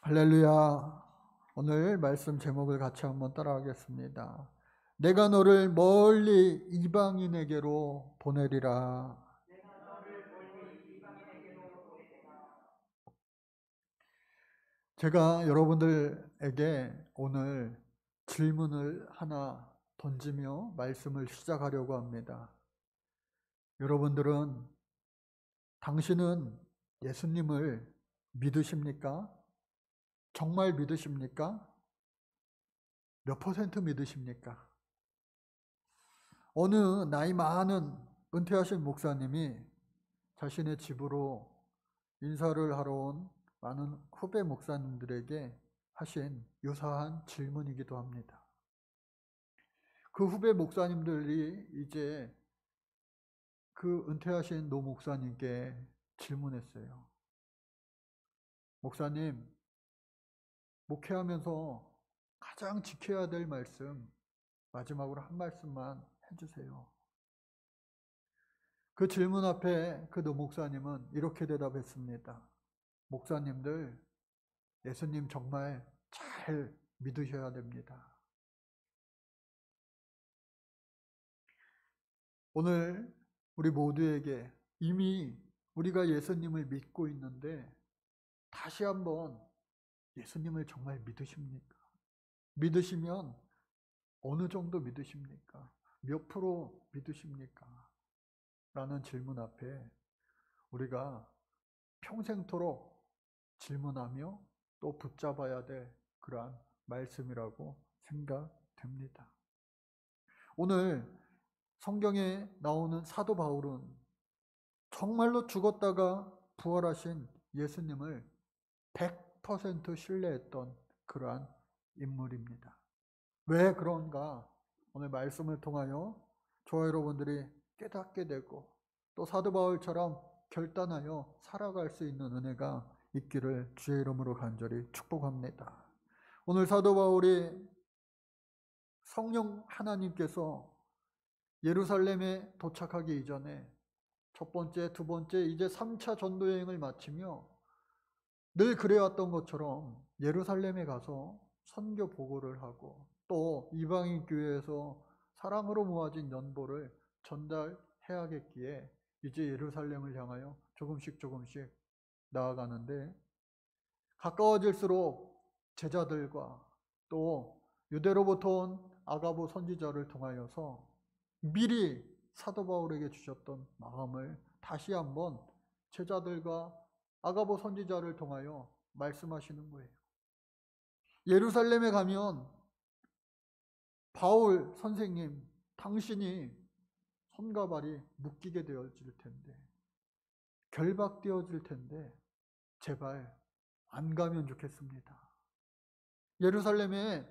할렐루야. 오늘 말씀 제목을 같이 한번 따라하겠습니다. 내가 너를 멀리 이방인에게로 보내리라. 제가 여러분들에게 오늘 질문을 하나 던지며 말씀을 시작하려고 합니다. 여러분들은 당신은 예수님을 믿으십니까? 정말 믿으십니까? 몇 퍼센트 믿으십니까? 어느 나이 많은 은퇴하신 목사님이 자신의 집으로 인사를 하러 온 많은 후배 목사님들에게 하신 유사한 질문이기도 합니다. 그 후배 목사님들이 이제 그 은퇴하신 노 목사님께 질문했어요. 목사님, 목회하면서 가장 지켜야 될 말씀, 마지막으로 한 말씀만 해주세요. 그 질문 앞에 그 노 목사님은 이렇게 대답했습니다. 목사님들, 예수님 정말 잘 믿으셔야 됩니다. 오늘 우리 모두에게 이미 우리가 예수님을 믿고 있는데 다시 한번 예수님을 정말 믿으십니까? 믿으시면 어느 정도 믿으십니까? 몇 프로 믿으십니까? 라는 질문 앞에 우리가 평생토록 질문하며 또 붙잡아야 될 그러한 말씀이라고 생각됩니다. 오늘 성경에 나오는 사도 바울은 정말로 죽었다가 부활하신 예수님을 100% 신뢰했던 그러한 인물입니다. 왜 그런가? 오늘 말씀을 통하여 저와 여러분들이 깨닫게 되고 또 사도 바울처럼 결단하여 살아갈 수 있는 은혜가 있기를 주의 이름으로 간절히 축복합니다. 오늘 사도 바울이 성령 하나님께서 예루살렘에 도착하기 이전에 첫 번째, 두 번째, 이제 3차 전도 여행을 마치며 늘 그래왔던 것처럼 예루살렘에 가서 선교 보고를 하고 또 이방인 교회에서 사랑으로 모아진 연보를 전달해야겠기에 이제 예루살렘을 향하여 조금씩 나아가는데 가까워질수록 제자들과 또 유대로부터 온 아가보 선지자를 통하여서 미리 사도 바울에게 주셨던 마음을 다시 한번 제자들과 아가보 선지자를 통하여 말씀하시는 거예요. 예루살렘에 가면 바울 선생님, 당신이 손과 발이 묶이게 되어질 텐데, 결박되어질 텐데 제발 안 가면 좋겠습니다. 예루살렘에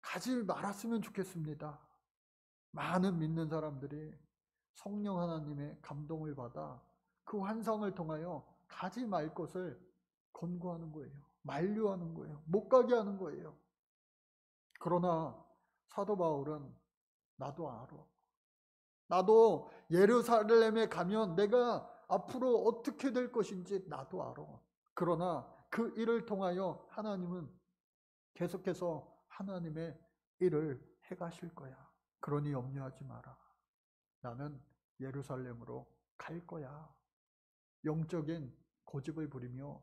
가지 말았으면 좋겠습니다. 많은 믿는 사람들이 성령 하나님의 감동을 받아 그 환상을 통하여 가지 말 것을 권고하는 거예요. 만류하는 거예요. 못 가게 하는 거예요. 그러나 사도 바울은 나도 알아. 나도 예루살렘에 가면 내가 앞으로 어떻게 될 것인지 나도 알아. 그러나 그 일을 통하여 하나님은 계속해서 하나님의 일을 해가실 거야. 그러니 염려하지 마라. 나는 예루살렘으로 갈 거야. 영적인 고집을 부리며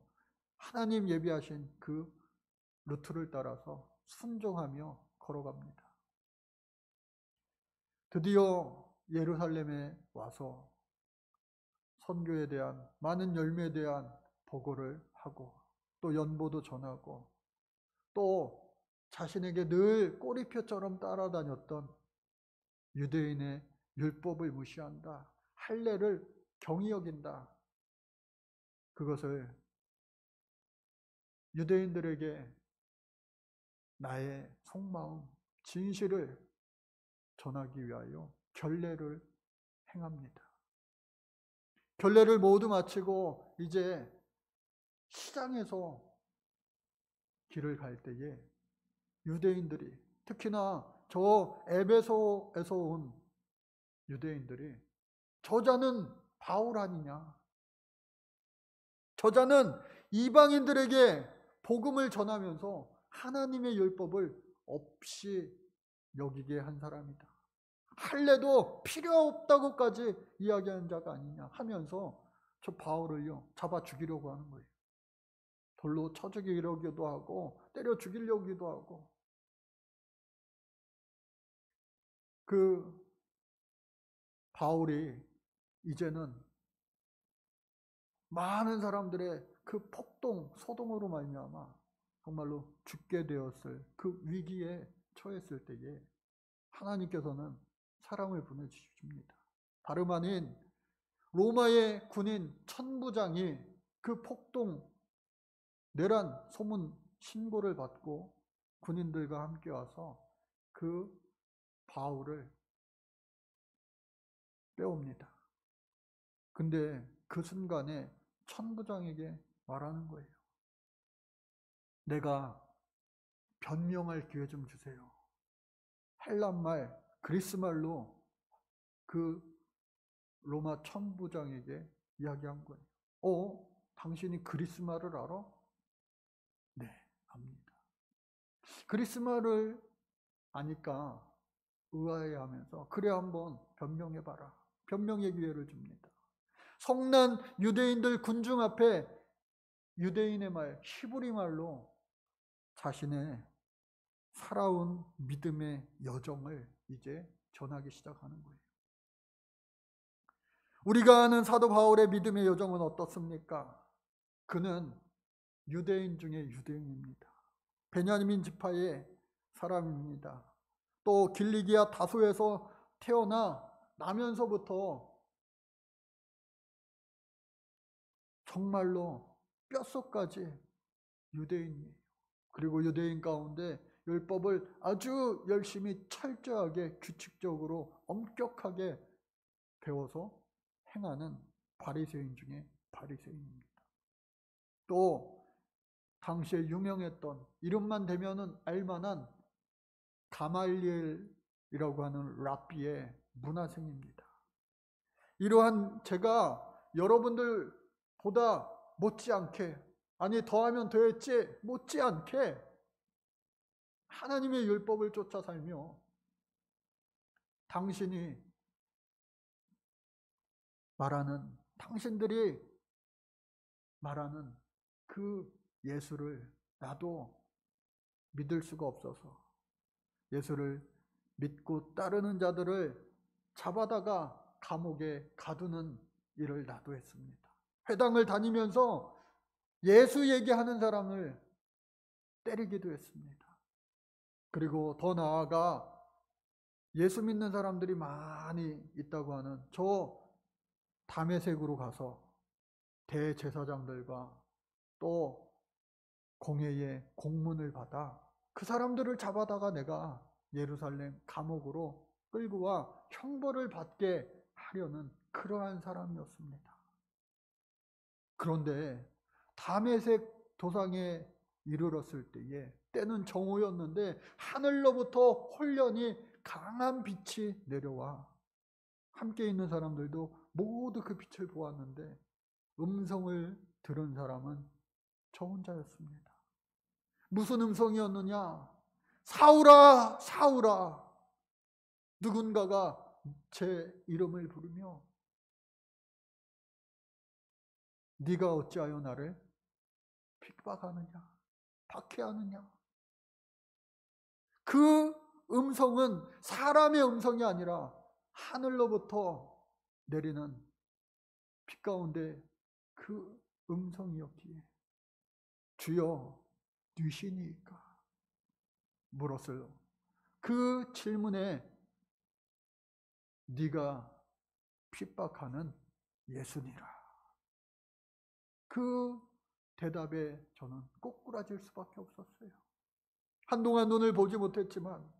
하나님 예비하신 그 루트를 따라서 순종하며 걸어갑니다. 드디어 예루살렘에 와서 선교에 대한 많은 열매에 대한 보고를 하고 또 연보도 전하고 또 자신에게 늘 꼬리표처럼 따라다녔던 유대인의 율법을 무시한다. 할례를 경히 여긴다. 그것을 유대인들에게 나의 속마음, 진실을 전하기 위하여 결례를 행합니다. 결례를 모두 마치고 이제 시장에서 길을 갈 때에 유대인들이, 특히나 저 에베소에서 온 유대인들이 저자는 바울 아니냐, 저자는 이방인들에게 복음을 전하면서 하나님의 율법을 없이 여기게 한 사람이다. 할례도 필요 없다고까지 이야기한 자가 아니냐 하면서 저 바울을요 잡아 죽이려고 하는 거예요. 돌로 쳐 죽이려기도 하고 때려 죽이려기도 하고. 그 바울이 이제는 많은 사람들의 그 폭동, 소동으로 말미암아 정말로 죽게 되었을 그 위기에 처했을 때에 하나님께서는 사람을 보내주십니다. 다름 아닌 로마의 군인 천부장이 그 폭동, 내란 소문 신고를 받고 군인들과 함께 와서 그 바울을 빼옵니다. 근데 그 순간에 천부장에게 말하는 거예요. 내가 변명할 기회 좀 주세요. 헬란말, 그리스말로 그 로마 천부장에게 이야기한 거예요. 당신이 그리스말을 알아? 네, 압니다. 그리스말을 아니까 의아해하면서 그래 한번 변명해봐라. 변명의 기회를 줍니다. 성난 유대인들 군중 앞에 유대인의 말, 히브리 말로 자신의 살아온 믿음의 여정을 이제 전하기 시작하는 거예요. 우리가 아는 사도 바울의 믿음의 여정은 어떻습니까? 그는 유대인 중에 유대인입니다. 베냐민 지파의 사람입니다. 또 길리기아 다소에서 태어나 나면서부터 정말로 뼛속까지 유대인이에요. 그리고 유대인 가운데 율법을 아주 열심히 철저하게 규칙적으로 엄격하게 배워서 행하는 바리새인 중에 바리새인입니다. 또 당시에 유명했던 이름만 대면은 알만한 가말리엘이라고 하는 랍비의 문화생입니다. 이러한 제가 여러분들보다 못지않게, 아니 더하면 더했지 못지않게 하나님의 율법을 쫓아 살며 당신들이 말하는 그 예수를 나도 믿을 수가 없어서 예수를 믿고 따르는 자들을 잡아다가 감옥에 가두는 일을 나도 했습니다. 회당을 다니면서 예수 얘기하는 사람을 때리기도 했습니다. 그리고 더 나아가 예수 믿는 사람들이 많이 있다고 하는 저 다메섹으로 가서 대제사장들과 또 공회의 공문을 받아 그 사람들을 잡아다가 내가 예루살렘 감옥으로 끌고 와 형벌을 받게 하려는 그러한 사람이었습니다. 그런데 다메섹 도상에 이르렀을 때에 때는 정오였는데 하늘로부터 홀련히 강한 빛이 내려와 함께 있는 사람들도 모두 그 빛을 보았는데 음성을 들은 사람은 저 혼자였습니다. 무슨 음성이었느냐? 사울아, 사울아. 누군가가 제 이름을 부르며 네가 어찌하여 나를 핍박하느냐, 박해하느냐. 그 음성은 사람의 음성이 아니라 하늘로부터 내리는 빛 가운데 그 음성이었기에 주여 뉘시니까 물었어요. 그 질문에 네가 핍박하는 예수니라. 그 대답에 저는 꼬꾸라질 수밖에 없었어요. 한동안 눈을 보지 못했지만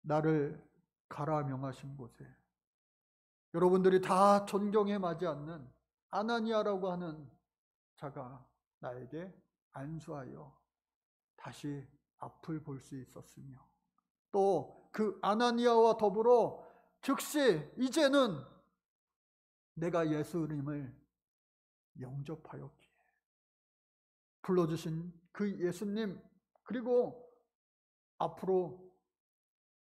나를 가라 명하신 곳에 여러분들이 다 존경에 맞지 않는 아나니아라고 하는 자가 나에게 안수하여 다시 앞을 볼 수 있었으며 또 그 아나니아와 더불어 즉시 이제는 내가 예수님을 영접하였기에 불러주신 그 예수님, 그리고 앞으로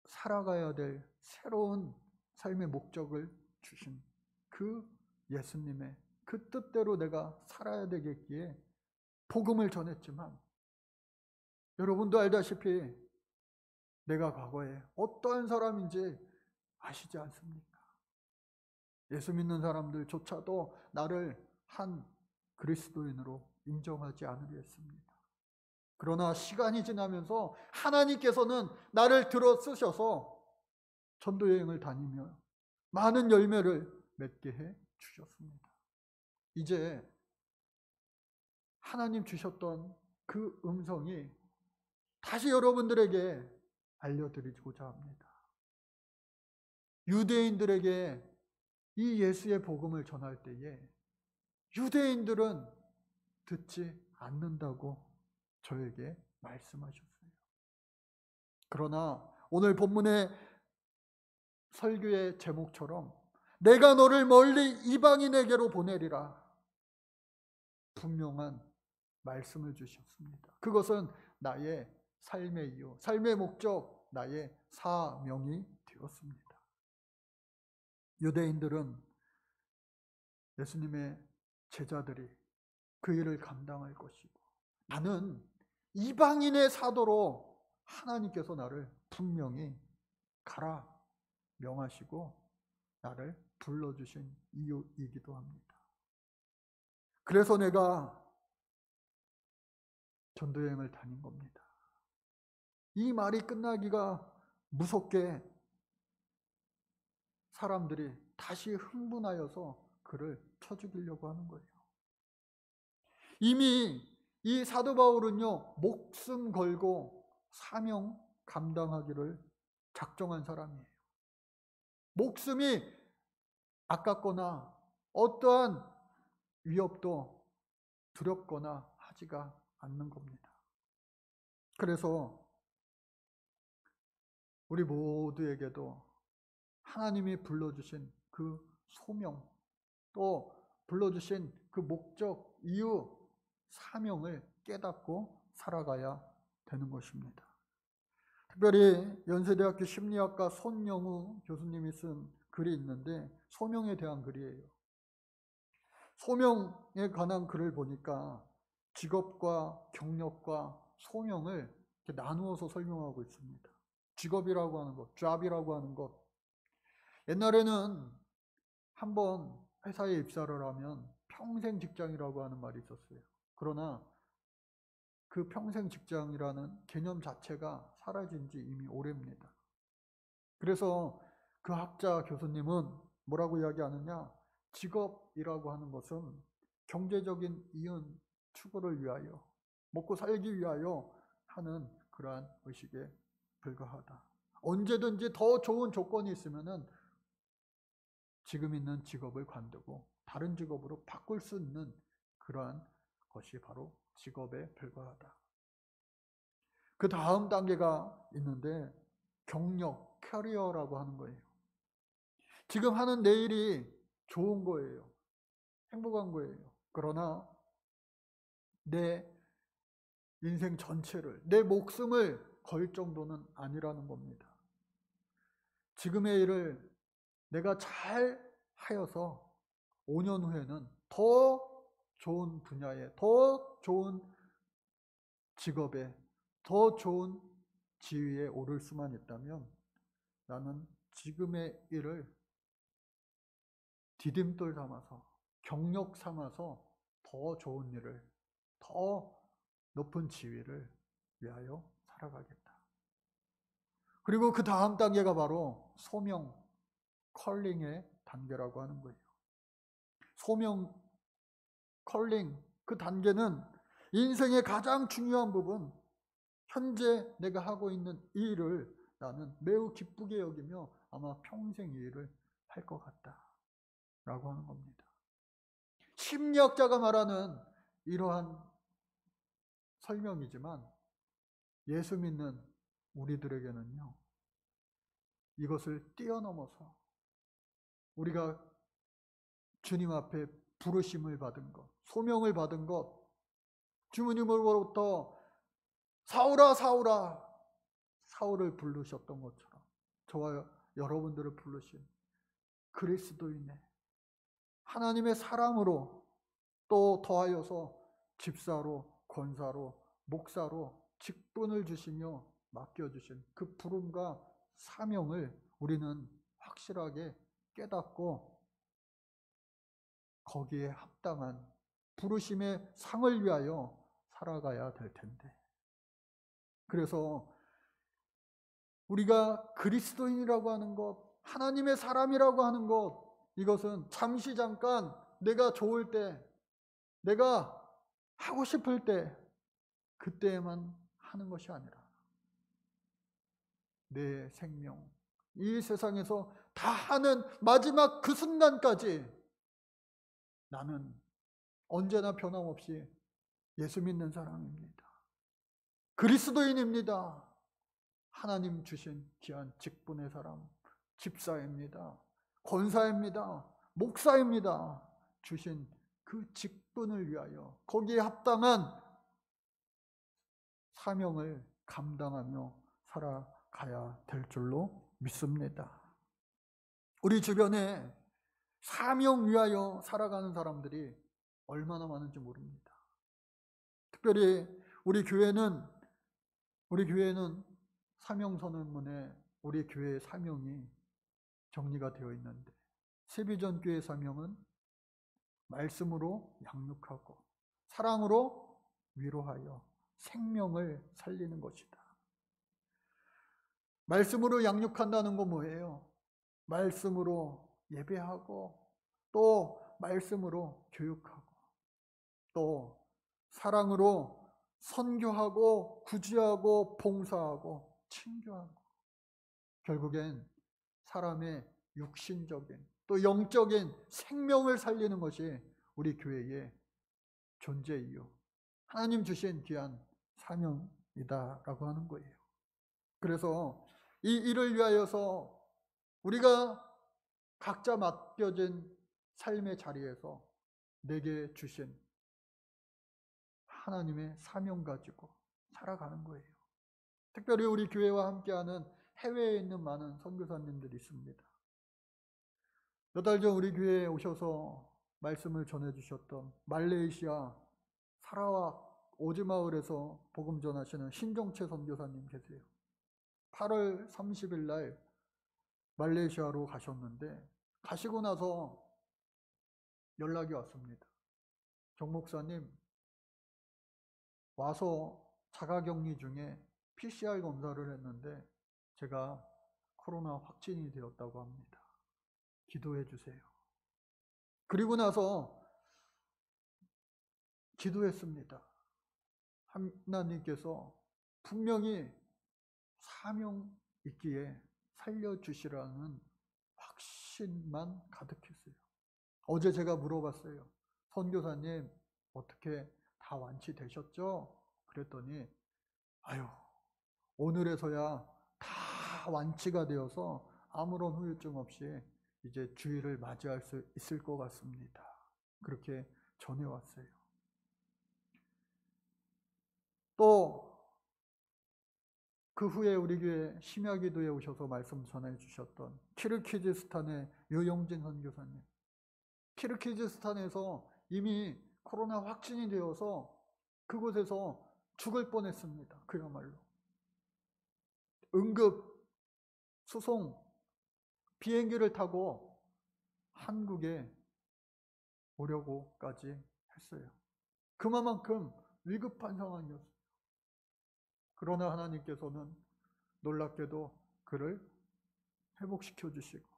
살아가야 될 새로운 삶의 목적을 주신 그 예수님의 그 뜻대로 내가 살아야 되겠기에 복음을 전했지만, 여러분도 알다시피 내가 과거에 어떠한 사람인지 아시지 않습니까? 예수 믿는 사람들조차도 나를 한 그리스도인으로 인정하지 않으려 했습니다. 그러나 시간이 지나면서 하나님께서는 나를 들어 쓰셔서 전도여행을 다니며 많은 열매를 맺게 해 주셨습니다. 이제 하나님 주셨던 그 음성이 다시 여러분들에게 알려드리고자 합니다. 유대인들에게 이 예수의 복음을 전할 때에 유대인들은 듣지 않는다고 저에게 말씀하셨어요. 그러나 오늘 본문의 설교의 제목처럼 내가 너를 멀리 이방인에게로 보내리라, 분명한 말씀을 주셨습니다. 그것은 나의 삶의 이유, 삶의 목적, 나의 사명이 되었습니다. 유대인들은 예수님의 제자들이 그 일을 감당할 것이고, 나는 이방인의 사도로 하나님께서 나를 분명히 가라 명하시고 나를 불러주신 이유이기도 합니다. 그래서 내가 전도여행을 다닌 겁니다. 이 말이 끝나기가 무섭게 사람들이 다시 흥분하여서 그를 쳐 죽이려고 하는 거예요. 이미 이 사도 바울은요, 목숨 걸고 사명 감당하기를 작정한 사람이에요. 목숨이 아깝거나 어떠한 위협도 두렵거나 하지가 않는 겁니다. 그래서 우리 모두에게도 하나님이 불러주신 그 소명, 또 불러주신 그 목적, 이유, 사명을 깨닫고 살아가야 되는 것입니다. 특별히 연세대학교 심리학과 손영우 교수님이 쓴 글이 있는데 소명에 대한 글이에요. 소명에 관한 글을 보니까 직업과 경력과 소명을 이렇게 나누어서 설명하고 있습니다. 직업이라고 하는 것, job이라고 하는 것. 옛날에는 한번 회사에 입사를 하면 평생 직장이라고 하는 말이 있었어요. 그러나 그 평생 직장이라는 개념 자체가 사라진 지 이미 오래입니다. 그래서 그 학자 교수님은 뭐라고 이야기하느냐, 직업이라고 하는 것은 경제적인 이윤 추구를 위하여, 먹고 살기 위하여 하는 그러한 의식에 불과하다. 언제든지 더 좋은 조건이 있으면은 지금 있는 직업을 관두고 다른 직업으로 바꿀 수 있는 그러한 것이 바로 직업에 불과하다. 그 다음 단계가 있는데 경력, 캐리어라고 하는 거예요. 지금 하는 내 일이 좋은 거예요. 행복한 거예요. 그러나 내 인생 전체를, 내 목숨을 걸 정도는 아니라는 겁니다. 지금의 일을 내가 잘 하여서 5년 후에는 더 좋은 분야에, 더 좋은 직업에, 더 좋은 지위에 오를 수만 있다면 나는 지금의 일을 디딤돌 삼아서, 경력 삼아서 더 좋은 일을, 더 높은 지위를 위하여 살아가겠다. 그리고 그 다음 단계가 바로 소명, 컬링의 단계라고 하는 거예요. 소명, 컬링, 그 단계는 인생의 가장 중요한 부분, 현재 내가 하고 있는 이 일을 나는 매우 기쁘게 여기며 아마 평생 이 일을 할 것 같다 라고 하는 겁니다. 심리학자가 말하는 이러한 설명이지만 예수 믿는 우리들에게는요, 이것을 뛰어넘어서 우리가 주님 앞에 부르심을 받은 것, 소명을 받은 것, 주님으로부터 사울아 사울아 사울을 부르셨던 것처럼 저와 여러분들을 부르신 그리스도인의 하나님의 사람으로 또 더하여서 집사로, 권사로, 목사로 직분을 주시며 맡겨주신 그 부름과 사명을 우리는 확실하게 깨닫고 거기에 합당한 부르심의 상을 위하여 살아가야 될 텐데, 그래서 우리가 그리스도인이라고 하는 것, 하나님의 사람이라고 하는 것, 이것은 잠시 잠깐 내가 좋을 때, 내가 하고 싶을 때, 그때에만 하는 것이 아니라 내 생명, 이 세상에서 다 하는 마지막 그 순간까지 나는 언제나 변함없이 예수 믿는 사람입니다. 그리스도인입니다. 하나님 주신 귀한 직분의 사람, 집사입니다. 권사입니다. 목사입니다. 주신 그 직분을 위하여 거기에 합당한 사명을 감당하며 살아가야 될 줄로 믿습니다. 우리 주변에 사명 위하여 살아가는 사람들이 얼마나 많은지 모릅니다. 특별히 우리 교회는 사명선언문에 우리 교회의 사명이 정리가 되어 있는데, 세비전 교회 사명은 말씀으로 양육하고 사랑으로 위로하여 생명을 살리는 것이다. 말씀으로 양육한다는 건 뭐예요? 말씀으로 예배하고 또 말씀으로 교육하고 또 사랑으로 선교하고 구제하고 봉사하고 친교하고, 결국엔 사람의 육신적인 또 영적인 생명을 살리는 것이 우리 교회의 존재 이유, 하나님 주신 귀한 사명이다라고 하는 거예요. 그래서 이 일을 위하여서 우리가 각자 맡겨진 삶의 자리에서 내게 주신 하나님의 사명 가지고 살아가는 거예요. 특별히 우리 교회와 함께하는 해외에 있는 많은 선교사님들이 있습니다. 몇 달 전 우리 교회에 오셔서 말씀을 전해주셨던 말레이시아 사라와 오즈마을에서 복음 전하시는 신종채 선교사님 계세요. 8월 30일 날 말레이시아로 가셨는데, 가시고 나서 연락이 왔습니다. 정 목사님, 와서 자가격리 중에 PCR 검사를 했는데 제가 코로나 확진이 되었다고 합니다. 기도해 주세요. 그리고 나서 기도했습니다. 하나님께서 분명히 사명 있기에 살려주시라는 확신만 가득했어요. 어제 제가 물어봤어요. 선교사님, 어떻게 다 완치되셨죠? 그랬더니 오늘에서야 다 완치가 되어서 아무런 후유증 없이 이제 주일을 맞이할 수 있을 것 같습니다. 그렇게 전해왔어요. 또 그 후에 우리 교회 심야기도에 오셔서 말씀 전해주셨던 키르기즈스탄의 유용진 선교사님, 키르기즈스탄에서 이미 코로나 확진이 되어서 그곳에서 죽을 뻔했습니다. 그야말로 응급 수송 비행기를 타고 한국에 오려고까지 했어요. 그만큼 위급한 상황이었어요. 그러나 하나님께서는 놀랍게도 그를 회복시켜 주시고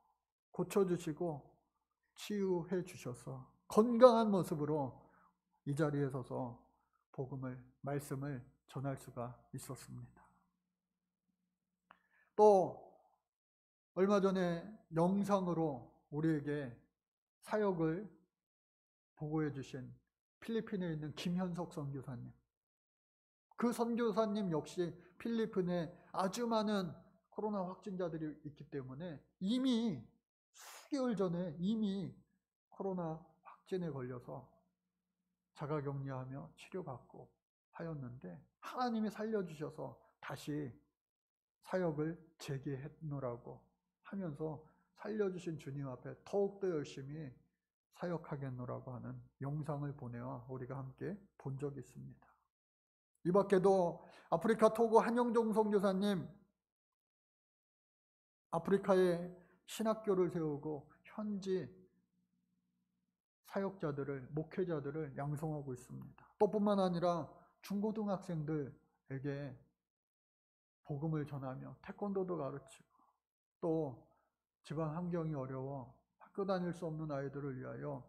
고쳐주시고 치유해 주셔서 건강한 모습으로 이 자리에 서서 말씀을 전할 수가 있었습니다. 또 얼마 전에 영상으로 우리에게 사역을 보고해 주신 필리핀에 있는 김현석 선교사님, 그 선교사님 역시 필리핀에 아주 많은 코로나 확진자들이 있기 때문에 이미 수개월 전에 이미 코로나 확진에 걸려서 자가격리하며 치료받고 하였는데 하나님이 살려주셔서 다시 사역을 재개했노라고 하면서 살려주신 주님 앞에 더욱더 열심히 사역하겠노라고 하는 영상을 보내와 우리가 함께 본 적이 있습니다. 이 밖에도 아프리카 토고 한영종 선교사님 아프리카에 신학교를 세우고 현지 사역자들을, 목회자들을 양성하고 있습니다. 또 뿐만 아니라 중고등학생들에게 복음을 전하며 태권도도 가르치고 또 집안 환경이 어려워 학교 다닐 수 없는 아이들을 위하여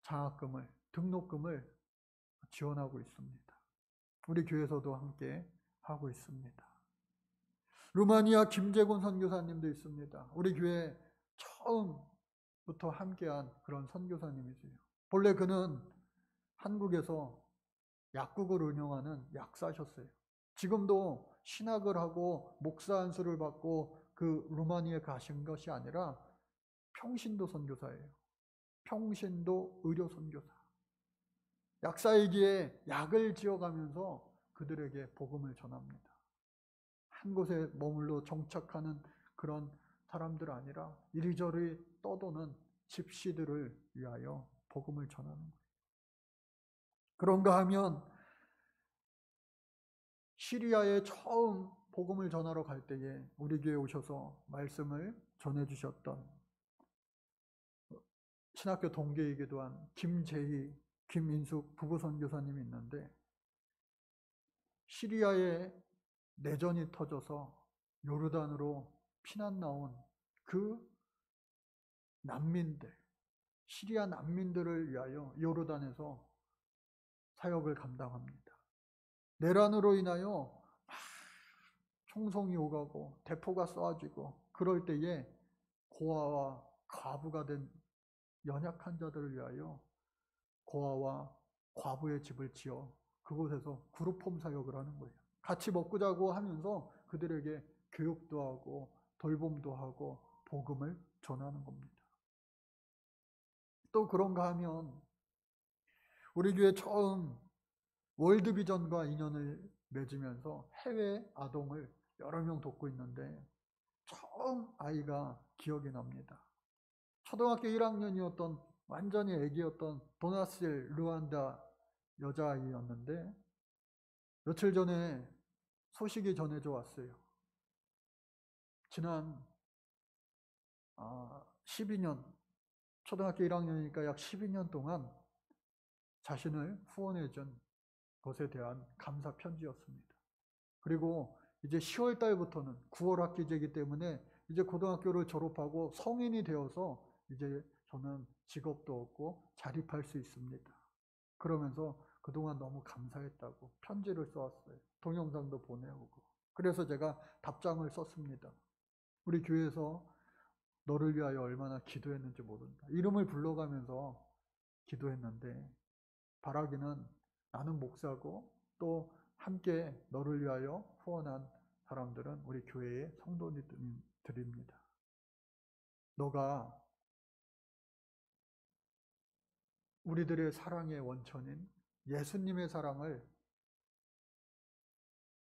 장학금을, 등록금을 지원하고 있습니다. 우리 교회에서도 함께 하고 있습니다. 루마니아 김재곤 선교사님도 있습니다. 우리 교회 처음부터 함께한 그런 선교사님이세요. 본래 그는 한국에서 약국을 운영하는 약사셨어요. 지금도 신학을 하고 목사 안수를 받고 그 루마니아에 가신 것이 아니라 평신도 선교사예요. 평신도 의료 선교사. 약사이기에 약을 지어가면서 그들에게 복음을 전합니다. 한 곳에 머물러 정착하는 그런 사람들 아니라 이리저리 떠도는 집시들을 위하여 복음을 전하는 거예요. 그런가 하면 시리아에 처음 복음을 전하러 갈 때에 우리 교회에 오셔서 말씀을 전해주셨던 신학교 동기이기도 한 김재희, 김인숙 부부 선교사님이 있는데 시리아에 내전이 터져서 요르단으로 피난 나온 그 난민들, 시리아 난민들을 위하여 요르단에서 사역을 감당합니다. 내란으로 인하여 총성이 오가고 대포가 쏘아지고 그럴 때에 고아와 과부가 된 연약한 자들을 위하여 고아와 과부의 집을 지어 그곳에서 그룹홈 사역을 하는 거예요. 같이 먹고 자고 하면서 그들에게 교육도 하고 돌봄도 하고 복음을 전하는 겁니다. 또 그런가 하면 우리 교회 처음 월드비전과 인연을 맺으면서 해외 아동을 여러 명 돕고 있는데 처음 아이가 기억이 납니다. 초등학교 1학년이었던 완전히 애기였던 도나실 루안다 여자아이였는데 며칠 전에 소식이 전해져 왔어요. 지난 12년, 초등학교 1학년이니까 약 12년 동안 자신을 후원해준 것에 대한 감사 편지였습니다. 그리고 이제 10월 달부터는 9월 학기제이기 때문에 이제 고등학교를 졸업하고 성인이 되어서 이제 저는 직업도 얻고 자립할 수 있습니다. 그러면서 그동안 너무 감사했다고 편지를 써왔어요. 동영상도 보내오고. 그래서 제가 답장을 썼습니다. 우리 교회에서 너를 위하여 얼마나 기도했는지 모른다. 이름을 불러가면서 기도했는데 바라기는 나는 목사고 또 함께 너를 위하여 후원한 사람들은 우리 교회의 성도님들입니다. 너가 우리들의 사랑의 원천인 예수님의 사랑을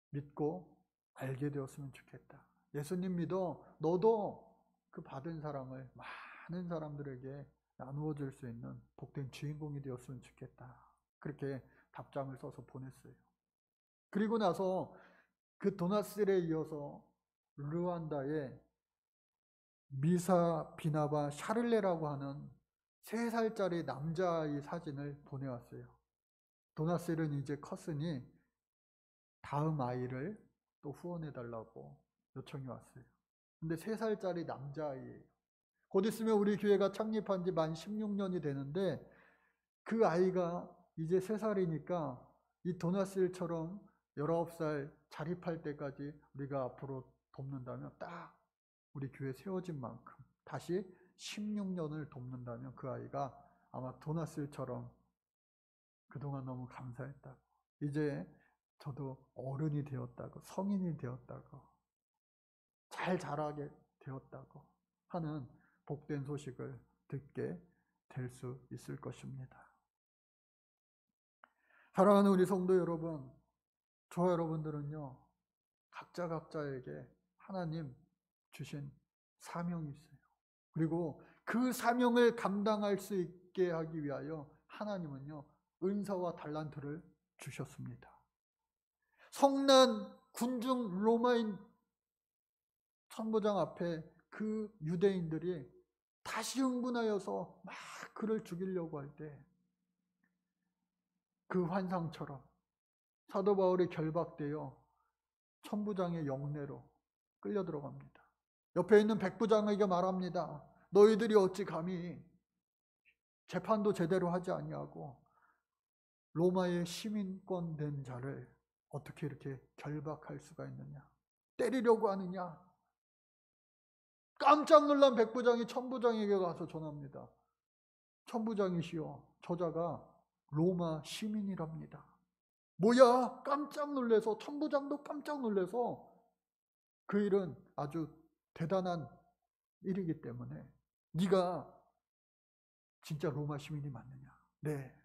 믿고 알게 되었으면 좋겠다. 예수님 믿어 너도 그 받은 사랑을 많은 사람들에게 나누어 줄 수 있는 복된 주인공이 되었으면 좋겠다. 그렇게 답장을 써서 보냈어요. 그리고 나서 그 도나스에 이어서 르완다의 미사 비나바 샤를레라고 하는 3살짜리 남자아이 사진을 보내왔어요. 도나스는 이제 컸으니 다음 아이를 또 후원해달라고 요청이 왔어요. 근데 3살짜리 남자아이예요. 곧 있으면 우리 교회가 창립한 지 만 16년이 되는데 그 아이가 이제 3살이니까 이 도나스처럼 19살 자립할 때까지 우리가 앞으로 돕는다면 딱 우리 교회 세워진 만큼 다시 16년을 돕는다면 그 아이가 아마 도나스처럼 그동안 너무 감사했다고 이제 저도 어른이 되었다고 성인이 되었다고 잘 자라게 되었다고 하는 복된 소식을 듣게 될 수 있을 것입니다. 사랑하는 우리 성도 여러분, 저와 여러분들은요, 각자에게 하나님 주신 사명이 있어요. 그리고 그 사명을 감당할 수 있게 하기 위하여 하나님은요, 은사와 달란트를 주셨습니다. 성난 군중 로마인 천부장 앞에 그 유대인들이 다시 흥분하여서 막 그를 죽이려고 할 때 그 환상처럼 사도 바울이 결박되어 천부장의 영내로 끌려 들어갑니다. 옆에 있는 백부장에게 말합니다. 너희들이 어찌 감히 재판도 제대로 하지 아니하고 로마의 시민권 된 자를 어떻게 이렇게 결박할 수가 있느냐? 때리려고 하느냐? 깜짝 놀란 백부장이 천부장에게 가서 전합니다. 천부장이시여, 저자가 로마 시민이랍니다. 뭐야? 깜짝 놀래서, 천부장도 깜짝 놀래서, 그 일은 아주 대단한 일이기 때문에 네가 진짜 로마 시민이 맞느냐? 네,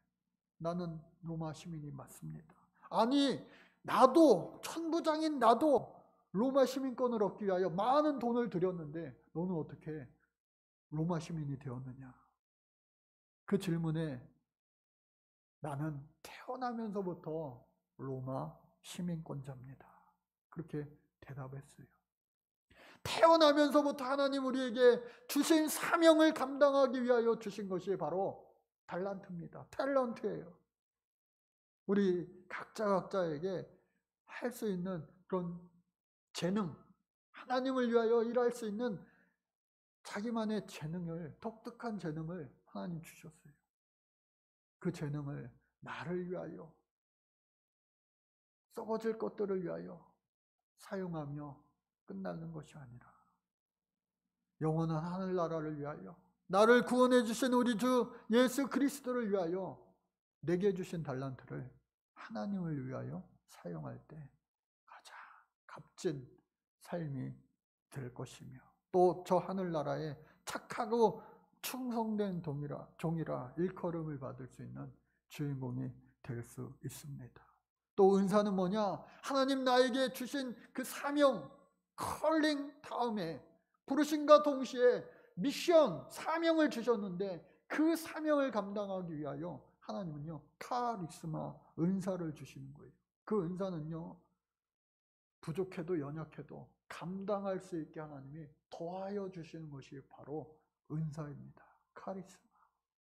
나는 로마 시민이 맞습니다. 아니, 나도, 천부장인 나도 로마 시민권을 얻기 위하여 많은 돈을 들였는데 너는 어떻게 로마 시민이 되었느냐? 그 질문에 나는 태어나면서부터 로마 시민권자입니다. 그렇게 대답했어요. 태어나면서부터 하나님 우리에게 주신 사명을 감당하기 위하여 주신 것이 바로 달란트입니다. 탤런트예요. 우리 각자에게 할 수 있는 그런 재능, 하나님을 위하여 일할 수 있는 자기만의 재능을, 독특한 재능을 하나님 주셨어요. 그 재능을 나를 위하여, 썩어질 것들을 위하여 사용하며 끝나는 것이 아니라 영원한 하늘나라를 위하여, 나를 구원해 주신 우리 주 예수 그리스도를 위하여 내게 주신 달란트를 하나님을 위하여 사용할 때 가장 값진 삶이 될 것이며, 또 저 하늘나라에 착하고 충성된 종이라 일컬음을 받을 수 있는 주인공이 될 수 있습니다. 또 은사는 뭐냐? 하나님 나에게 주신 그 사명, 컬링 다음에 부르심과 동시에 미션, 사명을 주셨는데 그 사명을 감당하기 위하여 하나님은요, 카리스마, 은사를 주시는 거예요. 그 은사는요, 부족해도 연약해도 감당할 수 있게 하나님이 더하여 주시는 것이 바로 은사입니다. 카리스마.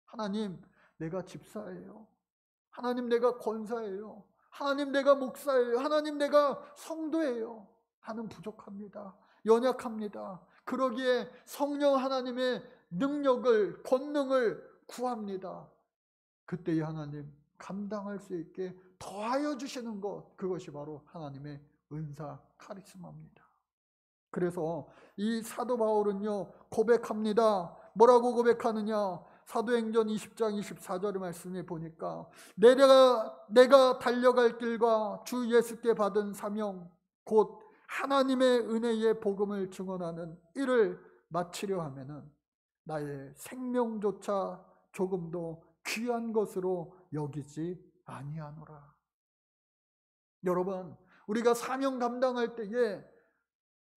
하나님, 내가 집사예요. 하나님, 내가 권사예요. 하나님, 내가 목사예요. 하나님, 내가 성도예요. 나는 부족합니다. 연약합니다. 그러기에 성령 하나님의 능력을, 권능을 구합니다. 그때 하나님 감당할 수 있게 더하여 주시는 것, 그것이 바로 하나님의 은사, 카리스마입니다. 그래서 이 사도 바울은요, 고백합니다. 뭐라고 고백하느냐? 사도행전 20장 24절의 말씀에 보니까 내가 달려갈 길과 주 예수께 받은 사명, 곧 하나님의 은혜의 복음을 증언하는 일을 마치려 하면은 나의 생명조차 조금도 귀한 것으로 여기지 아니하노라. 여러분, 우리가 사명 감당할 때에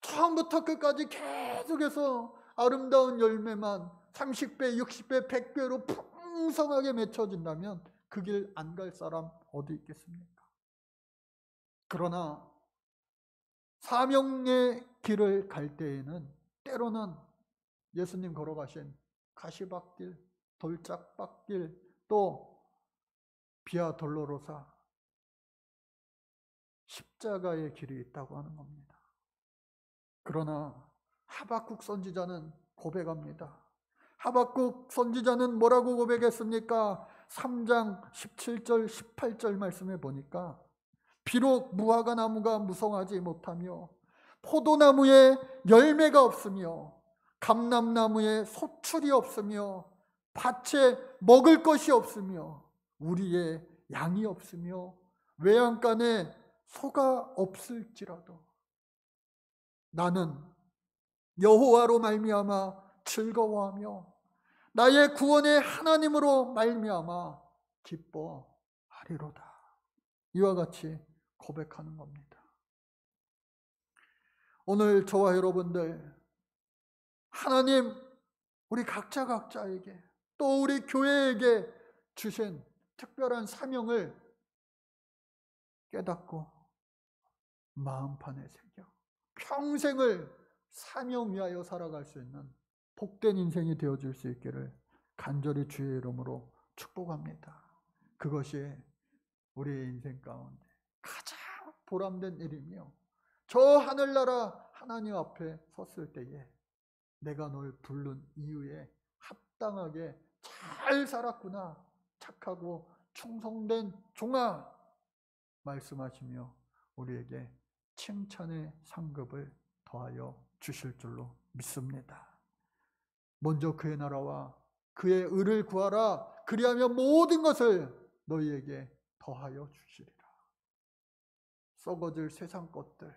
처음부터 끝까지 계속해서 아름다운 열매만 30배, 60배, 100배로 풍성하게 맺혀진다면 그 길 안 갈 사람 어디 있겠습니까? 그러나 사명의 길을 갈 때에는 때로는 예수님 걸어가신 가시밭길, 돌짝밭길, 또 비아 돌로로사 십자가의 길이 있다고 하는 겁니다. 그러나 하박국 선지자는 고백합니다. 하박국 선지자는 뭐라고 고백했습니까? 3장 17절 18절 말씀에 보니까 비록 무화과 나무가 무성하지 못하며 포도나무에 열매가 없으며 감람나무에 소출이 없으며 밭에 먹을 것이 없으며 우리의 양이 없으며 외양간에 소가 없을지라도 나는 여호와로 말미암아 즐거워하며 나의 구원의 하나님으로 말미암아 기뻐하리로다. 이와 같이 고백하는 겁니다. 오늘 저와 여러분들, 하나님 우리 각자에게 또 우리 교회에게 주신 특별한 사명을 깨닫고 마음판에 새겨 평생을 사명 위하여 살아갈 수 있는 복된 인생이 되어줄 수 있기를 간절히 주의 이름으로 축복합니다. 그것이 우리의 인생 가운데 가장 보람된 일이며, 저 하늘나라 하나님 앞에 섰을 때에 내가 널 부른 이유에 합당하게 잘 살았구나, 착하고 충성된 종아 말씀하시며 우리에게 칭찬의 상급을 더하여 주실 줄로 믿습니다. 먼저 그의 나라와 그의 의를 구하라. 그리하면 모든 것을 너희에게 더하여 주시리라. 썩어질 세상 것들,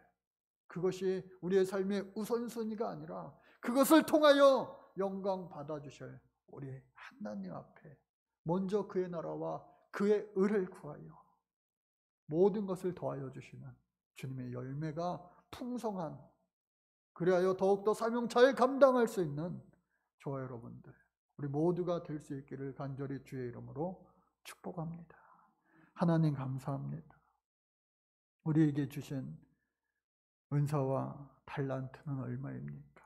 그것이 우리의 삶의 우선순위가 아니라 그것을 통하여 영광 받아주실 우리 하나님 앞에 먼저 그의 나라와 그의 의를 구하여 모든 것을 더하여 주시는 주님의 열매가 풍성한, 그리하여 더욱더 사명 잘 감당할 수 있는 저와 여러분들, 우리 모두가 될 수 있기를 간절히 주의 이름으로 축복합니다. 하나님 감사합니다. 우리에게 주신 은사와 달란트는 얼마입니까?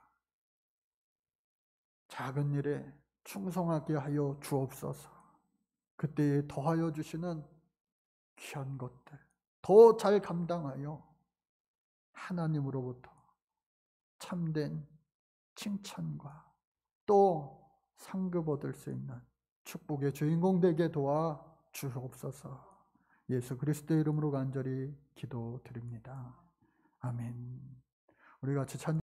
작은 일에 충성하게 하여 주옵소서. 그때에 더하여 주시는 귀한 것들 더 잘 감당하여 하나님으로부터 참된 칭찬과 또 상급 얻을 수 있는 축복의 주인공 되게 도와 주옵소서. 예수 그리스도의 이름으로 간절히 기도드립니다. 아멘. 우리 같이 찬